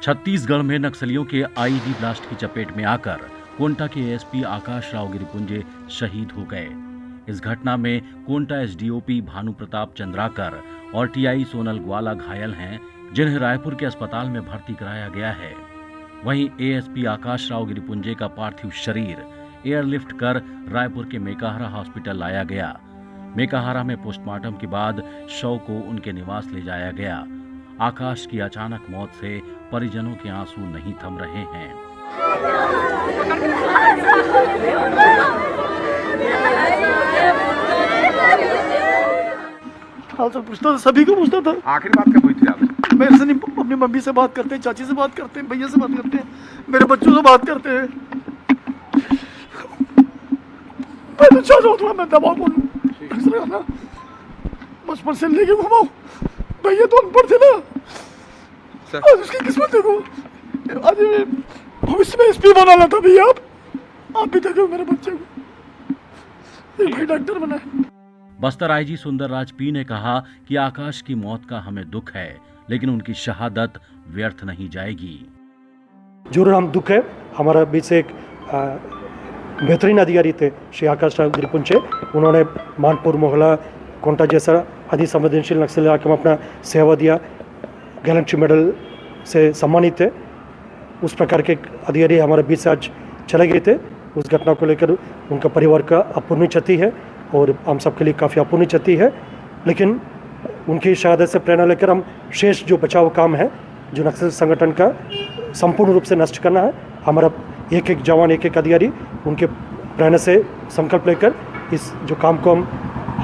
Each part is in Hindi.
छत्तीसगढ़ में नक्सलियों के आईईडी ब्लास्ट की चपेट में आकर कोंटा के एएसपी आकाश राव गिरिपुंजे शहीद हो गए। इस घटना में कोंटा एसडीओपी भानु प्रताप चंद्राकर और टीआई सोनल ग्वाला घायल हैं, जिन्हें रायपुर के अस्पताल में भर्ती कराया गया है। वहीं एएसपी आकाश राव गिरिपुंजे का पार्थिव शरीर एयरलिफ्ट कर रायपुर के मेकाहारा हॉस्पिटल लाया गया। मेकाहारा में पोस्टमार्टम के बाद शव को उनके निवास ले जाया गया। आकाश की अचानक मौत से परिजनों के आंसू नहीं थम रहे हैं। हाल चाल पूछता था, सभी को पूछता था। आखिरी बात कब हुई थी आपसे? मेरे से नहीं, अपनी मम्मी से बात करते हैं, चाची से बात करते हैं, भैया से बात करते हैं, मेरे बच्चों से बात करते हैं। मैं तो चाह रहा हूँ मैं दबा बोलूँ, बचपन से लेके घुमाऊँ। भैया तो अनपढ़ थे ना, आज उसकी किस्मत देखो। आज भविष्य में एसपी बनाना था भैया। आप भी देखो मेरे बच्चे को, एक भाई डॉक्टर बना है। बस्तर आईजी सुंदरराज पी ने कहा कि आकाश की मौत का हमें दुख है, लेकिन उनकी शहादत व्यर्थ नहीं जाएगी। जरूर हम दुख है। हमारा बीच से एक बेहतरीन अधिकारी थे श्री आकाश राव गिरिपुंजे। उन्होंने मानपुर, मोहला, कोंटा जैसा अति संवेदनशील नक्सल इलाके में अपना सेवा दिया, गैलेंट्री मेडल से सम्मानित थे। उस प्रकार के अधिकारी हमारे बीच से आज चले गए थे। उस घटना को लेकर उनका परिवार का अपूर्णीय क्षति है और हम सबके लिए काफ़ी अपूर्णीय क्षति है, लेकिन उनकी शहादत से प्रेरणा लेकर हम शेष जो बचाव काम है, जो नक्सल संगठन का संपूर्ण रूप से नष्ट करना है, हमारा एक एक जवान, एक एक अधिकारी उनके प्रेरणा से संकल्प लेकर इस जो काम को हम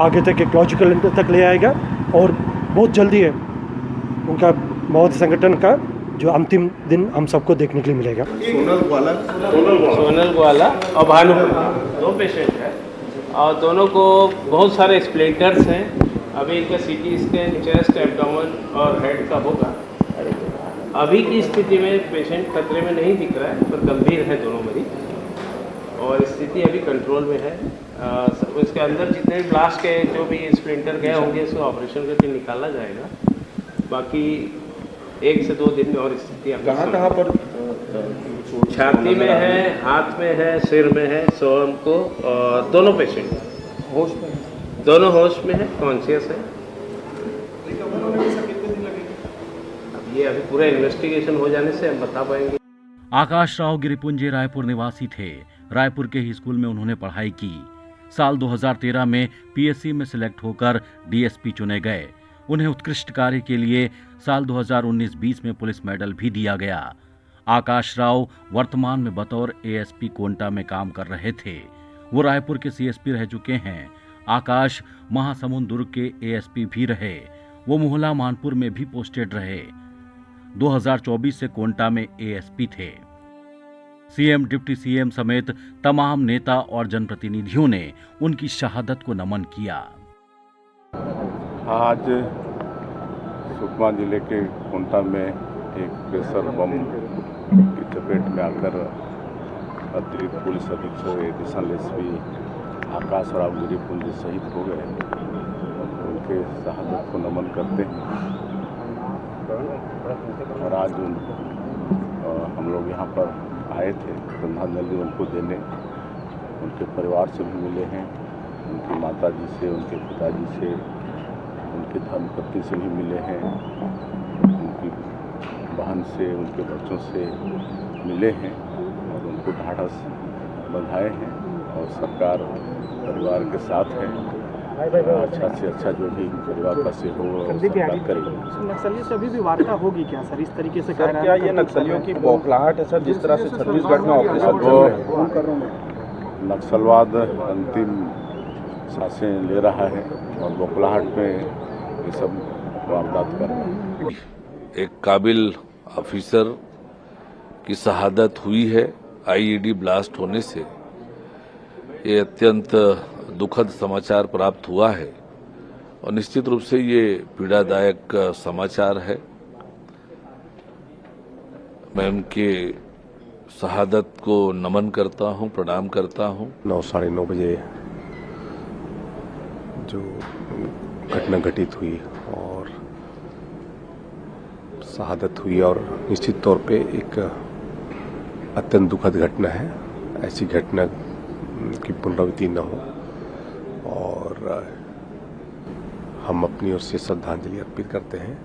आगे तक एक लॉजिकल एंड तक ले आएगा और बहुत जल्दी है उनका माओवादी संगठन का जो अंतिम दिन हम सबको देखने के लिए मिलेगा। सोनल ग्वाला और भानु, दो पेशेंट हैं और दोनों को बहुत सारे स्प्लिंटर्स हैं। अभी इनका सीटी स्कैन चेस्ट, एब्डोमेन और हेड का होगा। अभी की स्थिति में पेशेंट खतरे में नहीं दिख रहा है, पर गंभीर है दोनों मरीज और स्थिति अभी कंट्रोल में है। इसके अंदर जितने भी ब्लास्ट के जो भी स्प्लिंटर गए होंगे इसको ऑपरेशन करके निकाला जाएगा। बाकी 1 से 2 दिन में और स्थिति कहाँ पर? छाती में है, हाथ में है, सिर में है, सोम को, और दोनों पेशेंट होश में? दोनों होश में है, कॉन्शियस है। अब ये अभी पूरा इन्वेस्टिगेशन हो जाने से हम बता पाएंगे। आकाश राव गिरिपुंजे रायपुर निवासी थे। रायपुर के ही स्कूल में उन्होंने पढ़ाई की। साल 2013 में पीएससी में सिलेक्ट होकर डीएसपी चुने गए। उन्हें उत्कृष्ट कार्य के लिए साल 2019-20 में पुलिस मेडल भी दिया गया। आकाश राव वर्तमान में बतौर एएसपी कोंटा में काम कर रहे थे। वो रायपुर के सीएसपी रह चुके हैं। आकाश महासमुंद दुर्ग के एएसपी भी रहे। वो मोहला, मानपुर में भी पोस्टेड रहे। 2024 से कोंटा में एएसपी थे। सीएम, डिप्टी सीएम समेत तमाम नेता और जनप्रतिनिधियों ने उनकी शहादत को नमन किया। आज सुकमा जिले के कोंटा में एक प्रेशर बम की चपेट में आकर अतिरिक्त पुलिस अधीक्षक एडिशनल एसपी आकाश राव गिरिपुंजे शहीद हो गए। उनके शहादत को नमन करते हैं और आज हम लोग यहाँ पर आए थे श्रद्धांजलि उनको देने। उनके परिवार से भी मिले हैं, उनकी माता जी से, उनके पिताजी से, उनके धर्मपत्नी से भी मिले हैं, उनकी बहन से, उनके बच्चों से मिले हैं और उनको ढाढ़स बंधाए हैं और सरकार परिवार के साथ है। अच्छा से अच्छा जो भी परिवार का सहयोग सरकार करेगी। नक्सलियों से अभी भी वार्ता होगी क्या सर? इस तरीके से सर, क्या ये नक्सलियों की बौखलाहट है सर, जिस तरह से छत्तीसगढ़ में ऑपरेशन चल रहा है? नक्सलवाद अंतिम सांसें ले रहा है और बौखलाहट में ये सब वारदात कर रहे हैं। एक काबिल ऑफिसर की शहादत हुई है आईईडी ब्लास्ट होने से। ये अत्यंत दुखद समाचार प्राप्त हुआ है और निश्चित रूप से ये पीड़ादायक समाचार है। मैं उनके शहादत को नमन करता हूं, प्रणाम करता हूं। 9, साढ़े 9 बजे जो घटना घटित हुई और शहादत हुई और निश्चित तौर पे एक अत्यंत दुखद घटना है। ऐसी घटना की पुनरावृत्ति न हो और हम अपनी ओर से श्रद्धांजलि अर्पित करते हैं।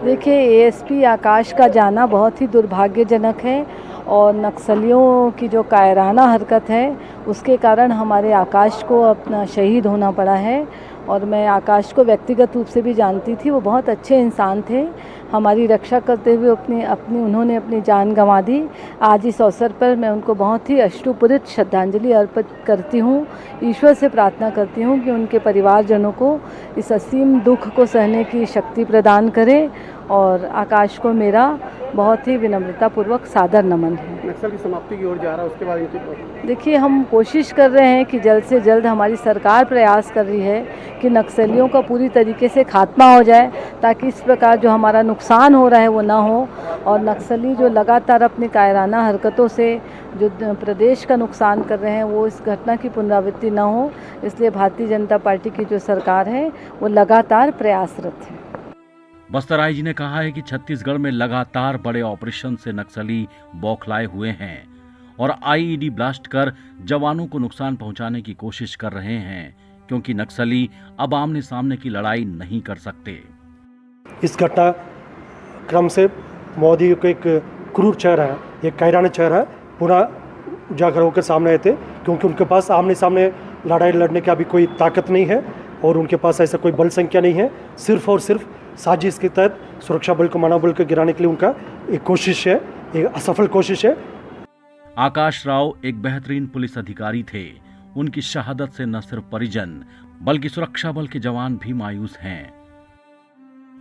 देखिए, एएसपी आकाश का जाना बहुत ही दुर्भाग्यजनक है और नक्सलियों की जो कायराना हरकत है उसके कारण हमारे आकाश को अपना शहीद होना पड़ा है। और मैं आकाश को व्यक्तिगत रूप से भी जानती थी, वो बहुत अच्छे इंसान थे। हमारी रक्षा करते हुए उन्होंने अपनी जान गंवा दी। आज इस अवसर पर मैं उनको बहुत ही अश्रुपूरित श्रद्धांजलि अर्पित करती हूँ। ईश्वर से प्रार्थना करती हूँ कि उनके परिवारजनों को इस असीम दुख को सहने की शक्ति प्रदान करे और आकाश को मेरा बहुत ही विनम्रतापूर्वक सादर नमन है। नक्सल की समाप्ति की ओर जा रहा है, उसके बाद इनकी देखिए, हम कोशिश कर रहे हैं कि जल्द से जल्द, हमारी सरकार प्रयास कर रही है कि नक्सलियों का पूरी तरीके से खात्मा हो जाए ताकि इस प्रकार जो हमारा नुकसान हो रहा है वो ना हो। और नक्सली जो लगातार अपनी कायराना हरकतों से जो प्रदेश का नुकसान कर रहे हैं वो इस घटना की पुनरावृत्ति ना हो, इसलिए भारतीय जनता पार्टी की जो सरकार है वो लगातार प्रयासरत है। बस्तर आईजी ने कहा है कि छत्तीसगढ़ में लगातार बड़े ऑपरेशन से नक्सली बौखलाए हुए हैं और आईईडी ब्लास्ट कर जवानों को नुकसान पहुंचाने की कोशिश कर रहे हैं, क्योंकि नक्सली अब आमने सामने की लड़ाई नहीं कर सकते। इस घटना क्रम से मोदी को एक क्रूर चेहरा है, एक कायराना चेहरा है, पुनः उजागर होकर सामने आए थे, क्योंकि उनके पास आमने सामने लड़ाई लड़ने की अभी कोई ताकत नहीं है और उनके पास ऐसा कोई बल संख्या नहीं है। सिर्फ और सिर्फ साजिश के तहत सुरक्षा बल को मनोबल को गिराने के लिए उनका एक कोशिश है, एक असफल कोशिश है। आकाश राव एक बेहतरीन पुलिस अधिकारी थे। उनकी शहादत से न सिर्फ परिजन बल्कि सुरक्षा बल के जवान भी मायूस हैं।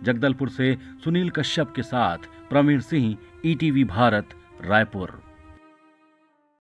जगदलपुर से सुनील कश्यप के साथ प्रवीण सिंह, ईटीवी भारत, रायपुर।